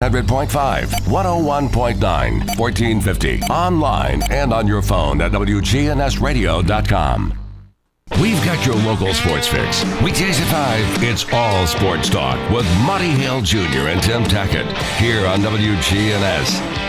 100.5, 101.9, 1450. Online and on your phone at WGNSradio.com. We've got your local sports fix. Weekdays at 5, it's all sports talk with Monty Hale Jr. and Tim Tackett here on WGNS.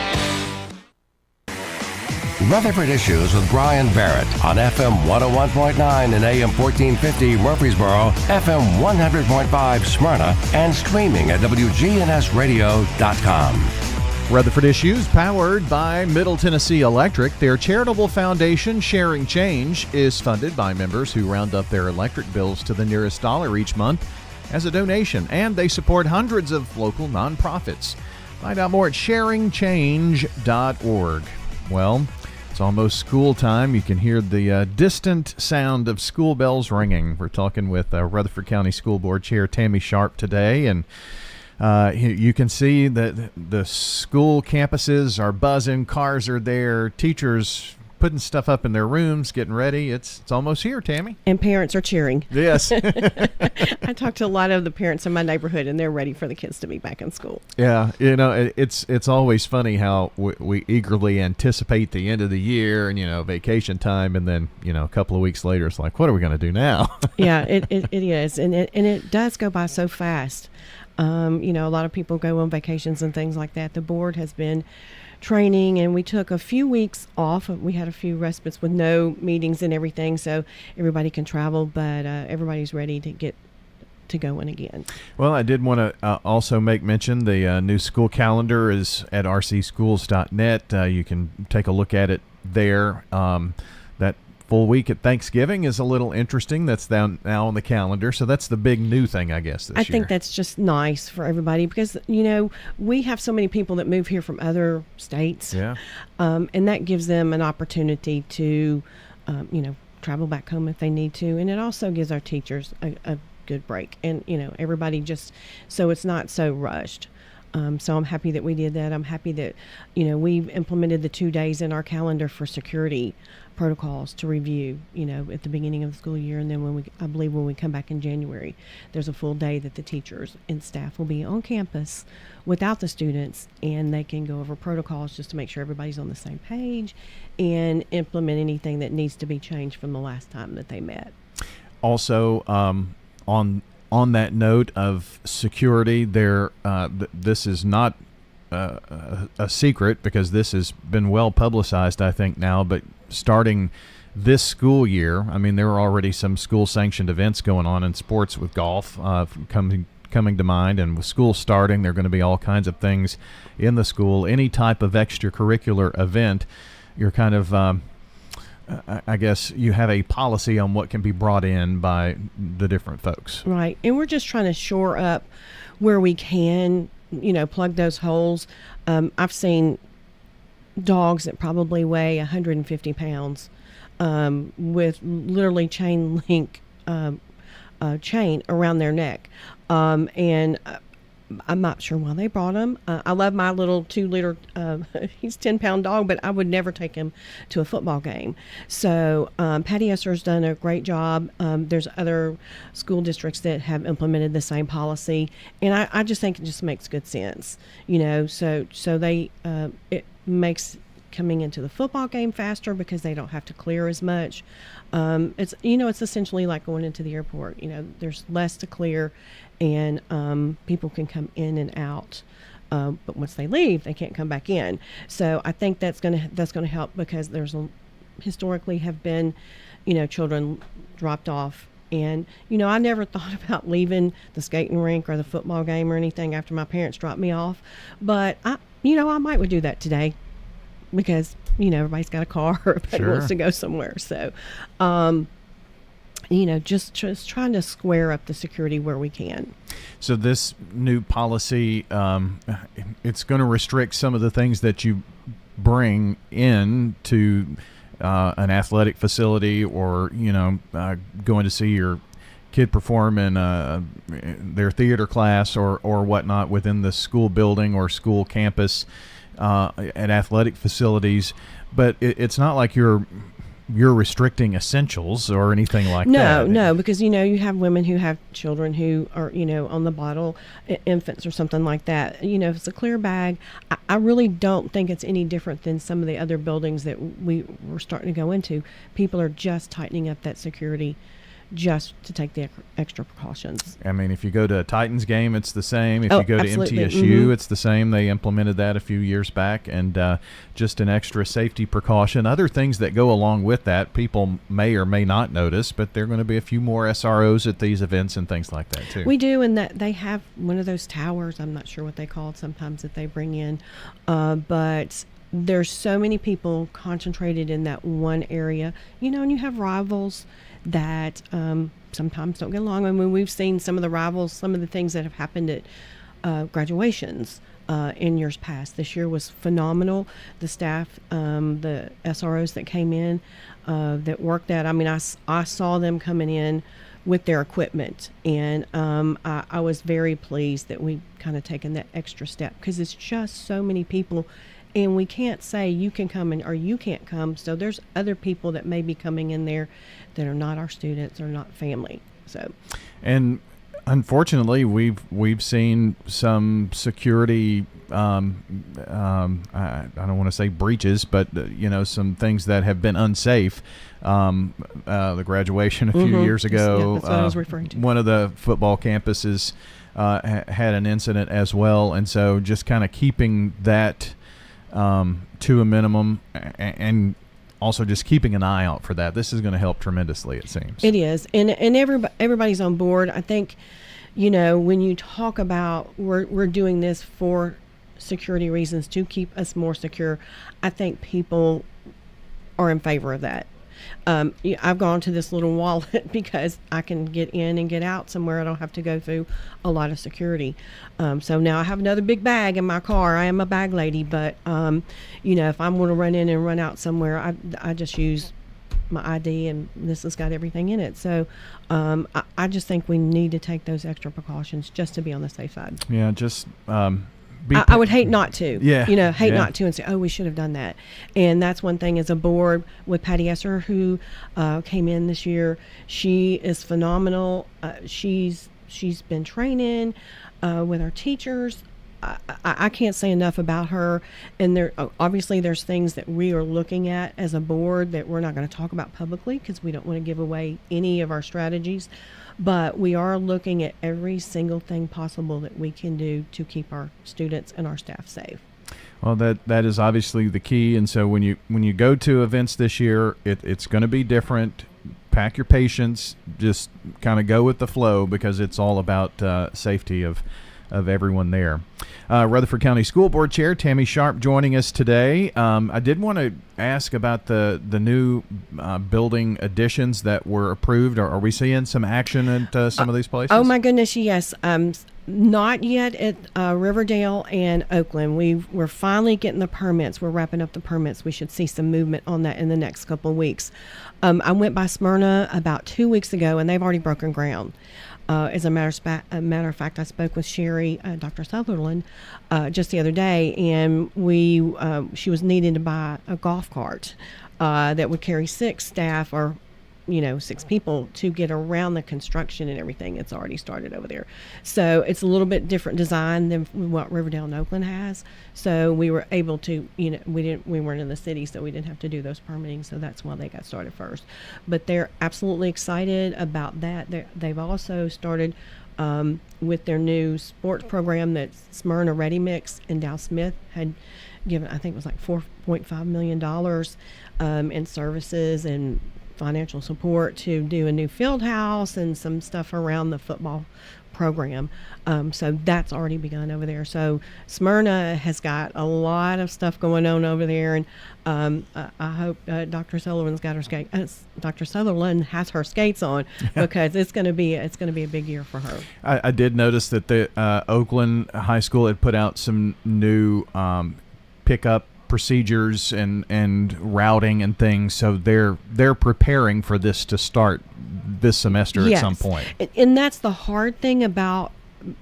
Rutherford Issues with Brian Barrett on FM 101.9 and AM 1450 Murfreesboro, FM 100.5 Smyrna, and streaming at WGNSradio.com. Rutherford Issues, powered by Middle Tennessee Electric. Their charitable foundation, Sharing Change, is funded by members who round up their electric bills to the nearest dollar each month as a donation, and they support hundreds of local nonprofits. Find out more at sharingchange.org. Well, it's almost school time. You can hear the distant sound of school bells ringing. We're talking with Rutherford County School Board Chair Tammy Sharp today, and you can see that the school campuses are buzzing, cars are there, teachers putting stuff up in their rooms, getting ready. It's almost here, Tammy. And parents are cheering. Yes. I talked to a lot of the parents in my neighborhood, and they're ready for the kids to be back in school. Yeah, you know, it's always funny how we eagerly anticipate the end of the year and, vacation time, and then, a couple of weeks later, it's like, what are we going to do now? Yeah, it is, and it does go by so fast. A lot of people go on vacations and things like that. The board has been training, and we took a few weeks off. We had a few respites with no meetings and everything, so everybody can travel, but everybody's ready to get to going again. Well, I did want to also make mention the new school calendar is at rcschools.net. You can take a look at it there. That full week at Thanksgiving is a little interesting. That's now on the calendar. So that's the big new thing, I guess, this year. I think that's just nice for everybody because, we have so many people that move here from other states. Yeah. And that gives them an opportunity to, travel back home if they need to. And it also gives our teachers a good break. And, everybody just, so it's not so rushed. So I'm happy that we did that. I'm happy that, we've implemented the 2 days in our calendar for security protocols to review, at the beginning of the school year. And then I believe when we come back in January, there's a full day that the teachers and staff will be on campus without the students, and they can go over protocols just to make sure everybody's on the same page and implement anything that needs to be changed from the last time that they met. Also, on that note of security, this is not a secret because this has been well publicized, I think, now, but starting this school year, there are already some school-sanctioned events going on in sports with golf coming to mind, and with school starting, there are going to be all kinds of things in the school. Any type of extracurricular event, you're kind of I guess you have a policy on what can be brought in by the different folks. Right. And we're just trying to shore up where we can, plug those holes. I've seen dogs that probably weigh 150 pounds with literally chain link chain around their neck. And I'm not sure why they brought him. I love my little 2-liter, he's 10-pound dog, but I would never take him to a football game. So Patty Esser's done a great job. There's other school districts that have implemented the same policy, and I just think it just makes good sense. So they it makes coming into the football game faster because they don't have to clear as much. It's essentially like going into the airport. There's less to clear, and people can come in and out. But once they leave, they can't come back in. So I think that's gonna help because there's historically have been, children dropped off. And, I never thought about leaving the skating rink or the football game or anything after my parents dropped me off. But I might would do that today. Because, everybody's got a car, everybody wants to go somewhere. So, just trying to square up the security where we can. So this new policy, it's going to restrict some of the things that you bring in to an athletic facility or, going to see your kid perform in their theater class or whatnot within the school building or school campus. At athletic facilities, but it's not like you're you're restricting essentials or anything like that. No, because you have women who have children who are on the bottle, infants or something like that. If it's a clear bag, I really don't think it's any different than some of the other buildings that we were starting to go into. People are just tightening up that security just to take the extra precautions. I mean, if you go to a Titans game, it's the same. If you go absolutely. to MTSU, it's the same. They implemented that a few years back, and just an extra safety precaution. Other things that go along with that, people may or may not notice, but there are going to be a few more SROs at these events and things like that, too. We do, and that they have one of those towers, I'm not sure what they call it sometimes, that they bring in, but there's so many people concentrated in that one area, and you have rivals that sometimes don't get along. I mean, we've seen some of the rivals, some of the things that have happened at graduations in years past. This year was phenomenal. The staff, the SROs that came in, that worked at, I mean, I saw them coming in with their equipment, and I was very pleased that we kind of taken that extra step, because it's just so many people. And we can't say you can come in or you can't come. So there's other people that may be coming in there that are not our students or not family. So, and unfortunately, we've seen some security. I don't want to say breaches, but some things that have been unsafe. The graduation a few years ago. Yeah, that's what I was referring to. One of the football campuses had an incident as well, and so just kind of keeping that to a minimum, and also just keeping an eye out for that. This is going to help tremendously, it seems. It is, and everybody's on board. I think, when you talk about we're doing this for security reasons to keep us more secure, I think people are in favor of that. I've gone to this little wallet because I can get in and get out somewhere. I don't have to go through a lot of security. So now I have another big bag in my car. I am a bag lady, but if I'm going to run in and run out somewhere, I just use my ID, and this has got everything in it. So I just think we need to take those extra precautions just to be on the safe side. Yeah, just I would hate not to. Yeah. Not to, and say, oh, we should have done that. And that's one thing as a board with Patty Esser, who came in this year. She is phenomenal. She's been training with our teachers. I can't say enough about her. And there obviously there's things that we are looking at as a board that we're not going to talk about publicly because we don't want to give away any of our strategies. But we are looking at every single thing possible that we can do to keep our students and our staff safe. Well, that is obviously the key. And so when you go to events this year, it's going to be different. Pack your patience. Just kind of go with the flow, because it's all about safety of everyone there. Rutherford County School Board Chair Tammy Sharp joining us today. I did want to ask about the new building additions that were approved. Are we seeing some action at some of these places? Oh my goodness, yes. Not yet at Riverdale and Oakland. We're finally getting the permits. We're wrapping up the permits. We should see some movement on that in the next couple of weeks. I went by Smyrna about 2 weeks ago, and they've already broken ground. As a matter of fact, I spoke with Sherry, Dr. Sutherland, just the other day, and she was needing to buy a golf cart that would carry 6 staff or 6 people to get around the construction and everything. It's already started over there. So it's a little bit different design than what Riverdale and Oakland has. So we were able to, we weren't in the city, so we didn't have to do those permitting. So that's why they got started first. But they're absolutely excited about that. They've also started with their new sports program that Smyrna Ready Mix and Dow Smith had given, I think it was like $4.5 million in services and financial support to do a new field house and some stuff around the football program. So that's already begun over there. So Smyrna has got a lot of stuff going on over there, and I hope Dr. Sullivan's got her skates. Dr. Sutherland has her skates on because it's going to be a big year for her. I did notice that the Oakland High School had put out some new pickup procedures and routing and things, so they're preparing for this to start this semester. Yes. At some point. And that's the hard thing about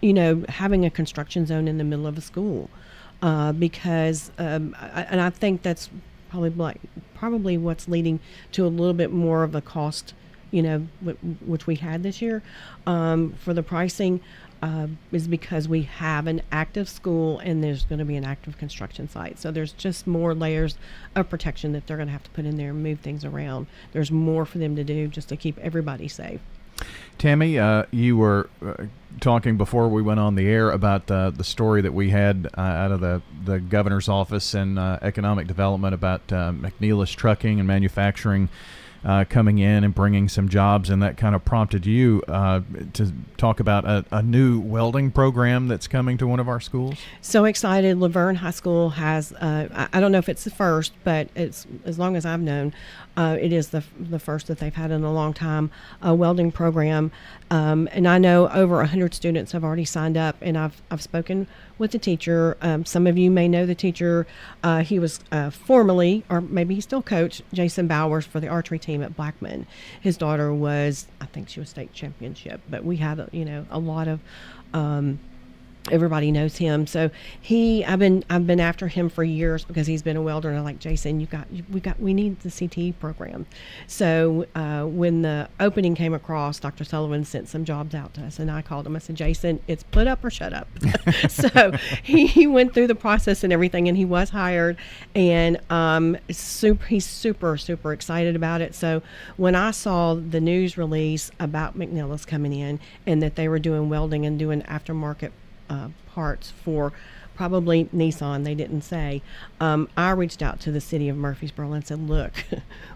having a construction zone in the middle of a school, because and I think that's probably what's leading to a little bit more of the cost, which we had this year for the pricing. Is because we have an active school and there's going to be an active construction site. So there's just more layers of protection that they're going to have to put in there and move things around. There's more for them to do just to keep everybody safe. Tammy, you were talking before we went on the air about the story that we had out of the governor's office and economic development about McNeilus Trucking and Manufacturing coming in and bringing some jobs, and that kind of prompted you to talk about a new welding program that's coming to one of our schools. So excited. Laverne High School has, I don't know if it's the first, but it's, as long as I've known, it is the first that they've had in a long time, a welding program. And I know over 100 students have already signed up, and I've spoken with the teacher. Some of you may know the teacher. He was formerly, or maybe he still coached, Jason Bowers for the archery team at Blackman. His daughter was, I think she was state championship, but we had a lot of everybody knows him. So I've been after him for years because he's been a welder, and I'm like, Jason, we need the CTE program. So when the opening came across, Dr. Sullivan sent some jobs out to us, and I called him. I said, Jason, it's put up or shut up. So he went through the process and everything, and he was hired, and he's super excited about it. So when I saw the news release about McNeilus coming in and that they were doing welding and doing aftermarket parts for probably Nissan, they didn't say, I reached out to the city of Murfreesboro and said, look,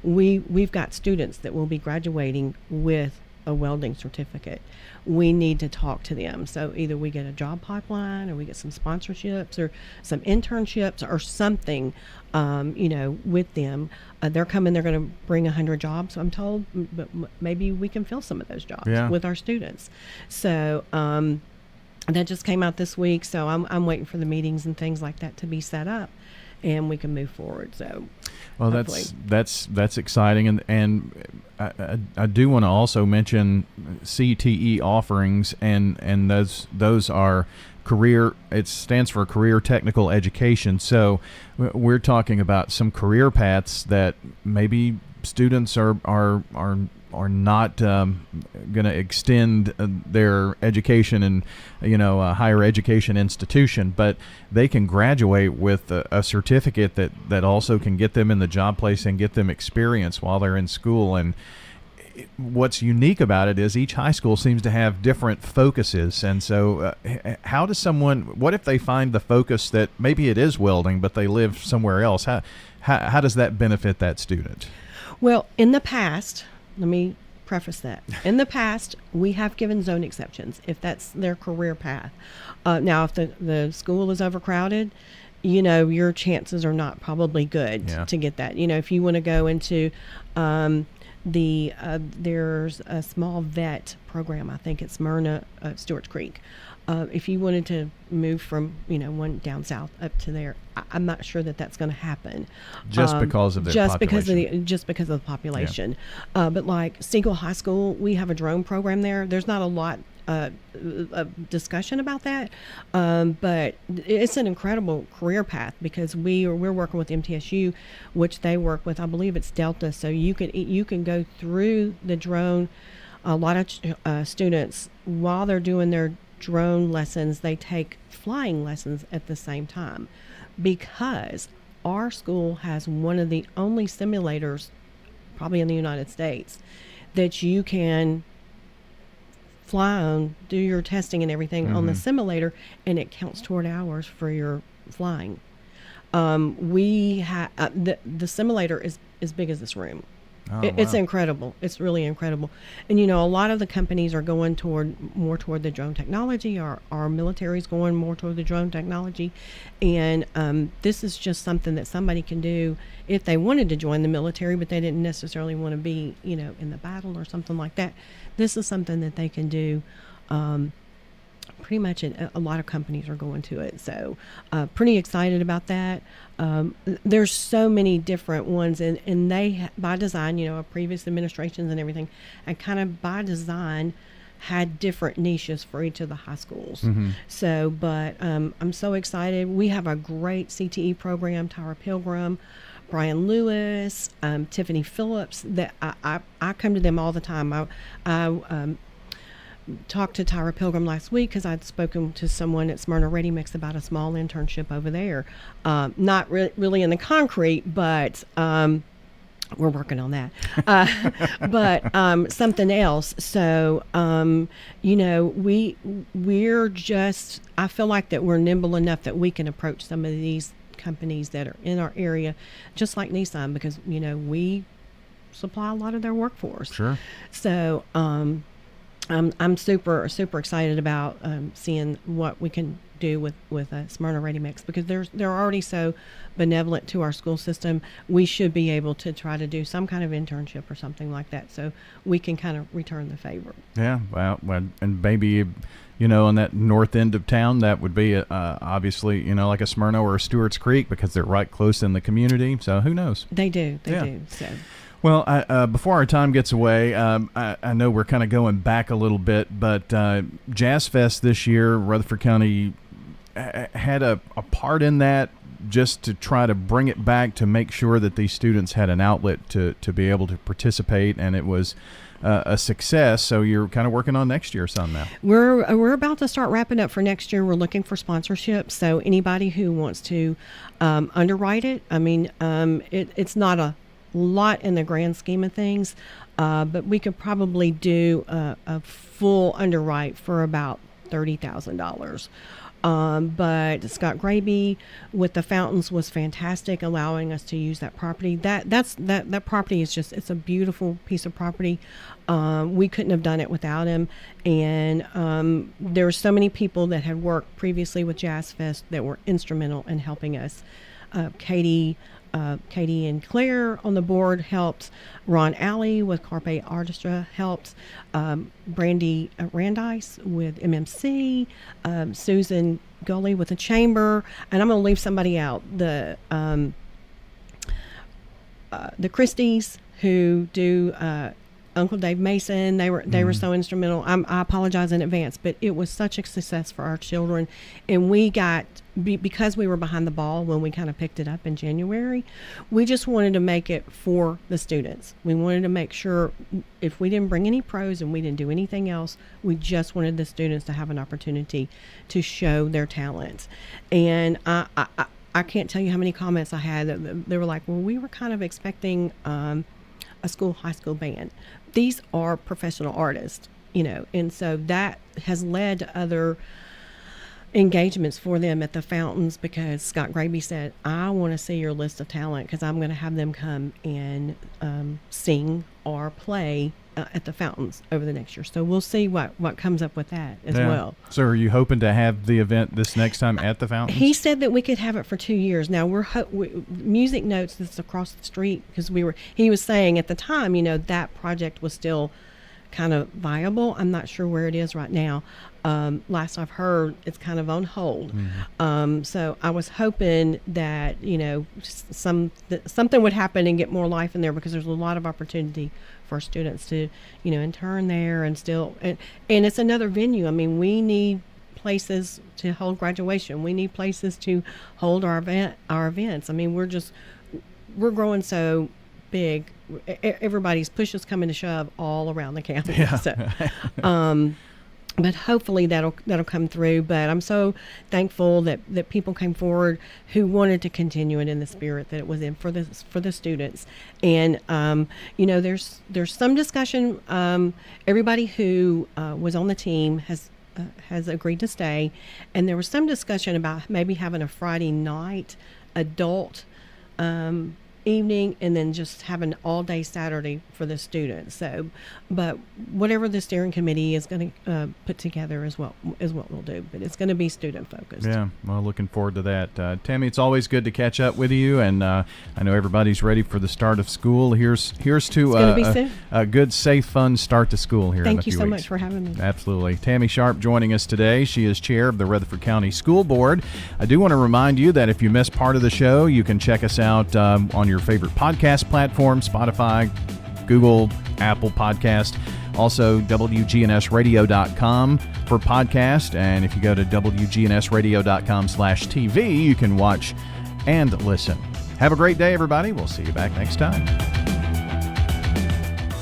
we've got students that will be graduating with a welding certificate. We need to talk to them. So either we get a job pipeline, or we get some sponsorships or some internships or something, with them. They're coming, they're going to bring 100 jobs, I'm told, but maybe we can fill some of those jobs with our students. So that just came out this week, so I'm waiting for the meetings and things like that to be set up, and we can move forward. So, well, hopefully. that's exciting, and I do want to also mention CTE offerings, and those are career. It stands for Career Technical Education. So we're talking about some career paths that maybe students are not going to extend their education in a higher education institution, but they can graduate with a certificate that also can get them in the job place and get them experience while they're in school. And what's unique about it is each high school seems to have different focuses. And so how does what if they find the focus that maybe it is welding, but they live somewhere else? How does that benefit that student? Well, in the past, let me preface that. In the past, we have given zone exceptions if that's their career path. Now, if the school is overcrowded, your chances are not probably good to get that. If you want to go into there's a small vet program, I think it's Smyrna, Stewart's Creek. If you wanted to move from, one down south up to there, I'm not sure that that's going to happen. Just because of their population. Just because of the population. But like Siegel High School, we have a drone program there. There's not a lot of discussion about that, but it's an incredible career path because we're working with MTSU, which they work with, I believe it's Delta. So you can go through the drone. A lot of students, while they're doing their drone lessons, they take flying lessons at the same time, because our school has one of the only simulators probably in the United States that you can fly on, do your testing and everything on the simulator, and it counts toward hours for your flying. We have the simulator is as big as this room. It's incredible. It's really incredible. And a lot of the companies are going more toward the drone technology. Our military is going more toward the drone technology, and this is just something that somebody can do if they wanted to join the military, but they didn't necessarily want to be, in the battle or something like that. This is something that they can do. Pretty much a lot of companies are going to it. So pretty excited about that. There's so many different ones, and they, by design, previous administrations and everything, and kind of by design had different niches for each of the high schools. So, but I'm so excited. We have a great CTE program, Tower Pilgrim Brian Lewis, Tiffany Phillips, that I come to them all the time. I talked to Tyra Pilgrim last week because I'd spoken to someone at Smyrna Ready Mix about a small internship over there. Not really in the concrete, but we're working on that. But something else. So, we're just, I feel like that we're nimble enough that we can approach some of these companies that are in our area, just like Nissan, because, we supply a lot of their workforce. Sure. So, I'm super excited about seeing what we can do with Smyrna Ready Mix, because they're already so benevolent to our school system. We should be able to try to do some kind of internship or something like that, so we can kind of return the favor. Yeah, well, and maybe on that north end of town, that would be obviously like a Smyrna or a Stewart's Creek, because they're right close in the community. So who knows? They do. So. Well, before our time gets away, I know we're kind of going back a little bit, but Jazz Fest this year, Rutherford County had a part in that, just to try to bring it back, to make sure that these students had an outlet to be able to participate, and it was a success. So you're kind of working on next year some now. We're about to start wrapping up for next year. We're looking for sponsorships, so anybody who wants to underwrite it. I mean, it's not a lot in the grand scheme of things, but we could probably do a full underwrite for about $30,000. But Scott Graby with the fountains was fantastic, allowing us to use that property. That property is just, it's a beautiful piece of property. We couldn't have done it without him. And there were so many people that had worked previously with Jazz Fest that were instrumental in helping us. Katie and Claire on the board helped. Ron Alley with Carpe Orchestra helped. Brandy Randice with MMC. Susan Gully with the Chamber. And I'm going to leave somebody out. The Christies, who do Uncle Dave Mason, they were so instrumental. I apologize in advance, but it was such a success for our children, and we got, because we were behind the ball when we kind of picked it up in January, we just wanted to make it for the students. We wanted to make sure, if we didn't bring any pros and we didn't do anything else, we just wanted the students to have an opportunity to show their talents. And I can't tell you how many comments I had that they were like, well, we were kind of expecting a high school band. These are professional artists, and so that has led to other engagements for them at the fountains, because Scott Graby said, I want to see your list of talent, because I'm going to have them come and sing or play at the fountains over the next year. So we'll see what comes up with that as well. So are you hoping to have the event this next time at the fountains? He said that we could have it for 2 years. Now Music Notes that's across the street, because he was saying at the time, that project was still kind of viable. I'm not sure where it is right now. Last I've heard, it's kind of on hold. So I was hoping that something would happen and get more life in there, because there's a lot of opportunity for students to intern there, and it's another venue. I mean, we need places to hold graduation. We need places to hold our events. I mean, we're growing so big. Everybody's push is coming to shove all around the county. Yeah. So, but hopefully that'll come through. But I'm so thankful that people came forward who wanted to continue it in the spirit that it was in for the students. And there's some discussion. Everybody who was on the team has agreed to stay, and there was some discussion about maybe having a Friday night adult evening, and then just have an all-day Saturday for the students. So, but whatever the steering committee is going to put together is what we'll do. But it's going to be student-focused. Yeah, well, looking forward to that. Tammy, it's always good to catch up with you, and I know everybody's ready for the start of school. Here's to a good, safe, fun start to school here in a few weeks. Thank you so much for having me. Absolutely. Tammy Sharp joining us today. She is chair of the Rutherford County School Board. I do want to remind you that if you missed part of the show, you can check us out on your favorite podcast platform, Spotify, Google, Apple Podcast, also WGNSradio.com for podcast. And if you go to WGNSradio.com/TV, you can watch and listen. Have a great day, everybody. We'll see you back next time.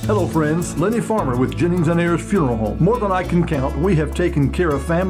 Hello, friends. Lenny Farmer with Jennings and Ayers Funeral Home. More than I can count, we have taken care of families